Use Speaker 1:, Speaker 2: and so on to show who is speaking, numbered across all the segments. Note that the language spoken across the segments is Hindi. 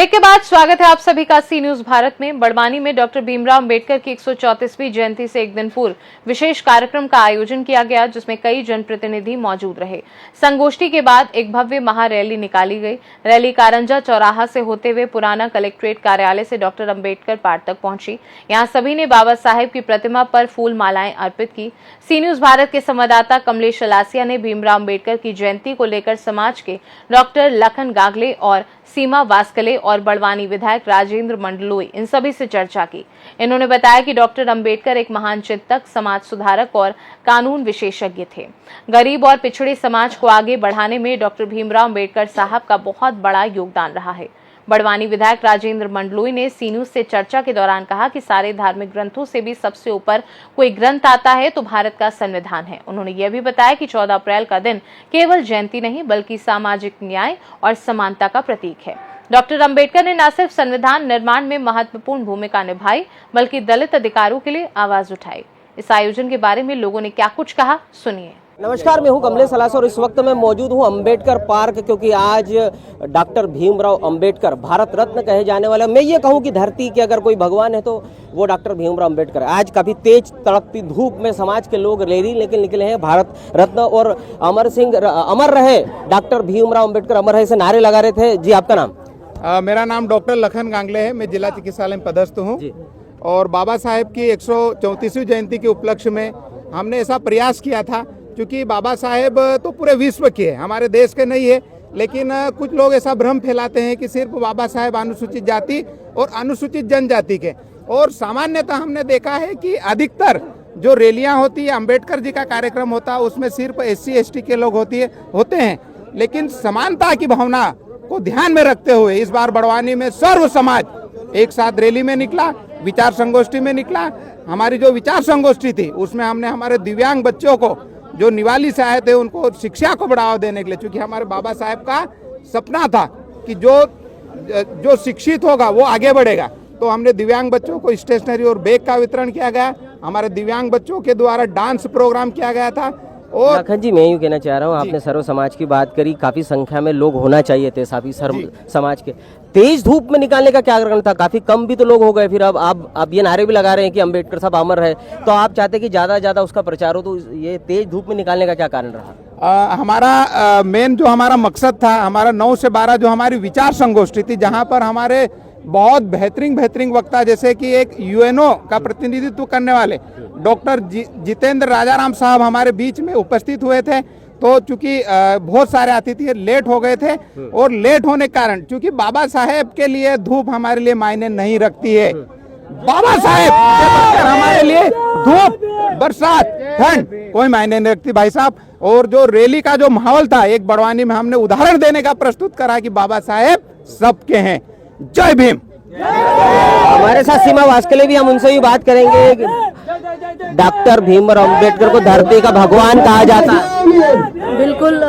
Speaker 1: ब्रेक के बाद स्वागत है आप सभी का सी न्यूज भारत में। बड़वानी में डॉक्टर भीमराव अंबेडकर की 134वीं जयंती से एक दिन पूर्व विशेष कार्यक्रम का आयोजन किया गया, जिसमें कई जनप्रतिनिधि मौजूद रहे। संगोष्ठी के बाद एक भव्य महारैली निकाली गई। रैली कारंजा चौराहा से होते हुए पुराना कलेक्ट्रेट कार्यालय से डॉक्टर अंबेडकर पार्क तक पहुंची। यहाँ सभी ने बाबा साहेब की प्रतिमा पर फूल मालाएं अर्पित की। सी न्यूज भारत के संवाददाता कमलेश लासिया ने भीमराव अंबेडकर की जयंती को लेकर समाज के डॉक्टर लखन गागले और सीमा वास्कले और बड़वानी विधायक राजेंद्र मंडलोई इन सभी से चर्चा की। इन्होंने बताया कि डॉक्टर अंबेडकर एक महान चिंतक, समाज सुधारक और कानून विशेषज्ञ थे। गरीब और पिछड़े समाज को आगे बढ़ाने में डॉक्टर भीमराव अंबेडकर साहब का बहुत बड़ा योगदान रहा है। बड़वानी विधायक राजेंद्र मंडलोई ने सी न्यूज से चर्चा के दौरान कहा कि सारे धार्मिक ग्रंथों से भी सबसे ऊपर कोई ग्रंथ आता है तो भारत का संविधान है। उन्होंने यह भी बताया कि 14 अप्रैल का दिन केवल जयंती नहीं बल्कि सामाजिक न्याय और समानता का प्रतीक है। डॉक्टर अंबेडकर ने न सिर्फ संविधान निर्माण में महत्वपूर्ण भूमिका निभाई बल्कि दलित अधिकारों के लिए आवाज उठाई। इस आयोजन के बारे में लोगों ने क्या कुछ कहा, सुनिए।
Speaker 2: नमस्कार, मैं हूं कमलेश लासिया और इस वक्त मैं मौजूद हूं अंबेडकर पार्क, क्योंकि आज डॉक्टर भीमराव अंबेडकर भारत रत्न कहे जाने वाले, मैं ये कहूं कि धरती के अगर कोई भगवान है तो वो डॉक्टर भीमराव अंबेडकर। आज काफी तेज तड़कती धूप में समाज के लोग रैली लेकर निकले हैं। भारत रत्न और अमर रहे डॉक्टर भीमराव अंबेडकर, अमर रहे से नारे लगा रहे थे। जी, आपका नाम?
Speaker 3: मेरा नाम डॉक्टर लखन गांगले है। मैं जिला चिकित्सालय में पदस्थ हूँ और बाबा साहेब की 134वीं जयंती के उपलक्ष्य में हमने ऐसा प्रयास किया था, क्योंकि बाबा साहेब तो पूरे विश्व के है, हमारे देश के नहीं है। लेकिन कुछ लोग ऐसा भ्रम फैलाते हैं कि सिर्फ बाबा साहेब अनुसूचित जाति और अनुसूचित जनजाति के, और सामान्यतः हमने देखा है कि अधिकतर जो रैलियां होती है, अंबेडकर जी का कार्यक्रम होता है, उसमें सिर्फ SC ST के लोग होते हैं। लेकिन समानता की भावना को ध्यान में रखते हुए इस बार बड़वानी में सर्व समाज एक साथ रैली में निकला, विचार संगोष्ठी में निकला। हमारी जो विचार संगोष्ठी थी उसमें हमने हमारे दिव्यांग बच्चों को जो निवाली से आए थे उनको शिक्षा को बढ़ावा देने के लिए, क्योंकि हमारे बाबा साहेब का सपना था कि जो शिक्षित होगा वो आगे बढ़ेगा, तो हमने दिव्यांग बच्चों को स्टेशनरी और बैग का वितरण किया गया। हमारे दिव्यांग बच्चों के द्वारा डांस प्रोग्राम किया गया था। और
Speaker 2: लखन जी, मैं यूँ कहना चाह रहा हूँ, आपने सर्व समाज की बात करी, काफी संख्या में लोग होना चाहिए थे सभी सर्व समाज के। तेज धूप में निकालने का क्या कारण था? काफी कम भी तो लोग हो गए। फिर अब आप ये नारे भी लगा रहे हैं कि अंबेडकर साहब अमर है, तो आप चाहते कि ज्यादा से ज्यादा उसका प्रचार हो, तो ये तेज धूप में निकालने का क्या कारण रहा?
Speaker 3: हमारा मेन जो हमारा मकसद था, हमारा 9 से 12 जो हमारी विचार संगोष्ठी थी, जहाँ पर हमारे बहुत बेहतरीन वक्ता, जैसे कि एक UNO का प्रतिनिधित्व करने वाले डॉक्टर जितेंद्र राजाराम साहब हमारे बीच में उपस्थित हुए थे। तो चूंकि बहुत सारे अतिथि लेट हो गए थे, और लेट होने के कारण, चूंकि बाबा साहेब के लिए धूप हमारे लिए मायने नहीं रखती है। बाबा साहेब हमारे लिए धूप, बरसात, ठंड कोई मायने नहीं रखती भाई साहब। और जो रैली का जो माहौल था, एक बड़वानी में हमने उदाहरण देने का प्रस्तुत करा कि बाबा साहेब सबके हैं। जय भीम।
Speaker 2: हमारे साथ सीमा वास्कले भी, हम उनसे भी बात करेंगे। डॉक्टर भीमराव अंबेडकर को धरती का भगवान कहा जाता है।
Speaker 4: बिल्कुल,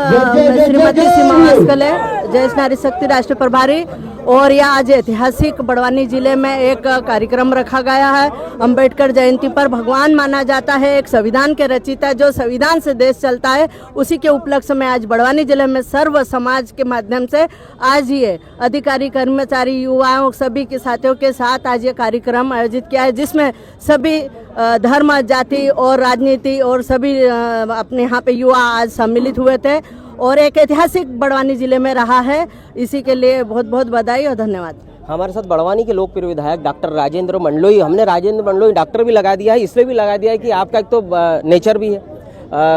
Speaker 4: श्रीमती सीमा वास्कले, जयेश नारी शक्ति राष्ट्रीय प्रभारी, और यह आज ऐतिहासिक बड़वानी जिले में एक कार्यक्रम रखा गया है। अंबेडकर जयंती पर भगवान माना जाता है, एक संविधान के रचयिता, जो संविधान से देश चलता है, उसी के उपलक्ष्य में आज बड़वानी जिले में सर्व समाज के माध्यम से आज ये अधिकारी, कर्मचारी, युवाओं, सभी के साथियों के साथ आज ये कार्यक्रम आयोजित किया है, जिसमें सभी धर्म, जाति और राजनीति और सभी अपने यहाँ पे युवा आज सम्मिलित हुए थे, और एक ऐतिहासिक बड़वानी जिले में रहा है। इसी के लिए बहुत बहुत बधाई और धन्यवाद।
Speaker 2: हमारे साथ बड़वानी के लोकप्रिय विधायक डॉक्टर राजेंद्र मंडलोई, हमने राजेंद्र मंडलोई डॉक्टर भी लगा दिया है, इसलिए भी लगा दिया है कि आपका एक तो नेचर भी है,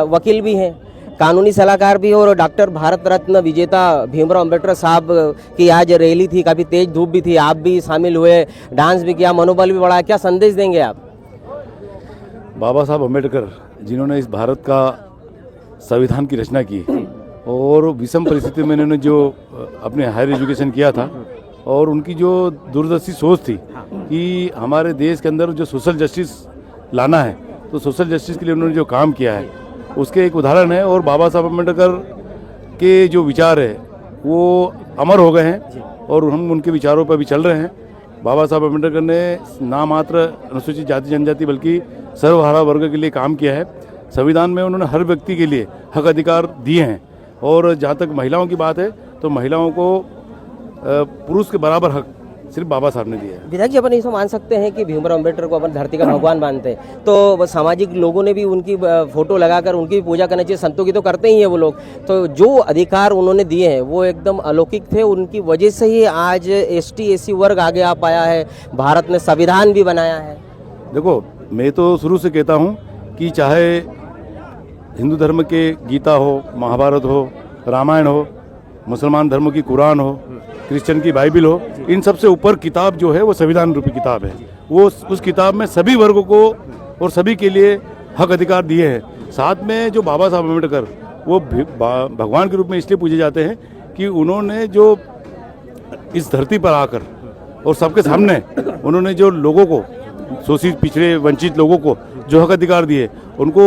Speaker 2: वकील भी हैं, कानूनी सलाहकार भी, और डॉक्टर भारत रत्न विजेता भीमराव अंबेडकर साहब की आज रैली थी, काफ़ी तेज धूप भी थी, आप भी शामिल हुए, डांस भी किया, मनोबल भी बढ़ा। क्या संदेश देंगे आप?
Speaker 5: बाबा साहब अंबेडकर जिन्होंने इस भारत का संविधान की रचना की, और विषम परिस्थिति में इन्होंने जो अपने हायर एजुकेशन किया था, और उनकी जो दूरदर्शी सोच थी कि हमारे देश के अंदर जो सोशल जस्टिस लाना है, तो सोशल जस्टिस के लिए उन्होंने जो काम किया है उसके एक उदाहरण है। और बाबा साहब अम्बेडकर के जो विचार है वो अमर हो गए हैं, और हम उनके विचारों पर भी चल रहे हैं। बाबा साहब अम्बेडकर ने ना मात्र अनुसूचित जाति जनजाति बल्कि सर्वहारा वर्ग के लिए काम किया है। संविधान में उन्होंने हर व्यक्ति के लिए हक अधिकार दिए हैं। और जहाँ तक महिलाओं की बात है तो महिलाओं को पुरुष के बराबर हक सिर्फ बाबा साहब ने दिया है।
Speaker 2: विधायक जी, अपन इसे मान सकते हैं कि भीमराव अम्बेडकर को अपन धरती का भगवान मानते हैं, तो सामाजिक लोगों ने भी उनकी फोटो लगाकर उनकी भी पूजा करनी चाहिए। संतों की तो करते ही हैं वो लोग, तो जो अधिकार उन्होंने दिए हैं वो एकदम अलौकिक थे। उनकी वजह से ही आज ST SC वर्ग आगे आ पाया है, भारत ने संविधान भी बनाया है।
Speaker 5: देखो, मैं तो शुरू से कहता हूँ कि चाहे हिंदू धर्म के गीता हो, महाभारत हो, रामायण हो, मुसलमान धर्म की कुरान हो, क्रिश्चियन की बाइबिल हो, इन सबसे ऊपर किताब जो है वो संविधान रूपी किताब है। वो उस किताब में सभी वर्गों को और सभी के लिए हक अधिकार दिए हैं। साथ में जो बाबा साहब अम्बेडकर वो भगवान के रूप में इसलिए पूजे जाते हैं कि उन्होंने जो इस धरती पर आकर और सबके सामने उन्होंने जो लोगों को, शोषित पिछड़े वंचित लोगों को जो हक अधिकार दिए, उनको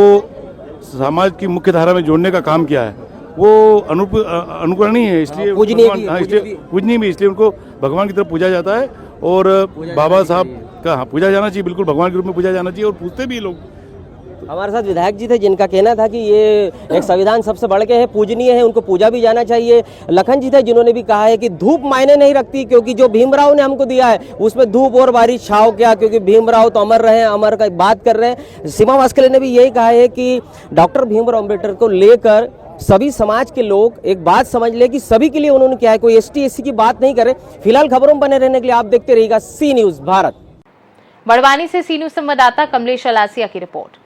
Speaker 5: समाज की मुख्य धारा में जोड़ने का काम किया है, वो अनुकरणीय है। इसलिए पूजनीय भी, इसलिए उनको भगवान की तरफ पूजा जाता है। और बाबा साहब का पूजा जाना चाहिए, बिल्कुल भगवान के रूप में पूजा जाना चाहिए, और पूजते भी लोग।
Speaker 2: हमारे साथ विधायक जी थे जिनका कहना था कि ये एक संविधान सबसे बढ़ के है, पूजनीय है, उनको पूजा भी जाना चाहिए। लखन जी थे जिन्होंने भी कहा है कि धूप मायने नहीं रखती, क्योंकि जो भीमराव ने हमको दिया है उसमें धूप और बारिश छाव क्या, क्योंकि भीमराव तो अमर रहे, अमर का बात कर रहे हैं। सीमा वास्कले ने भी यही कहा है कि डॉक्टर भीमराव अम्बेडकर को लेकर सभी समाज के लोग एक बात समझ ले कि सभी के लिए उन्होंने क्या है, कोई ST SC की बात नहीं करे। फिलहाल खबरों में बने रहने के लिए आप देखते रहिएगा C न्यूज़ भारत।
Speaker 1: बड़वानी से C न्यूज़ संवाददाता कमलेश अलासिया की रिपोर्ट।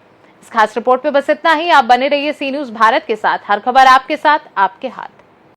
Speaker 1: इस खास रिपोर्ट में बस इतना ही। आप बने रहिए C न्यूज़ भारत के साथ। हर खबर आपके साथ, आपके हाथ।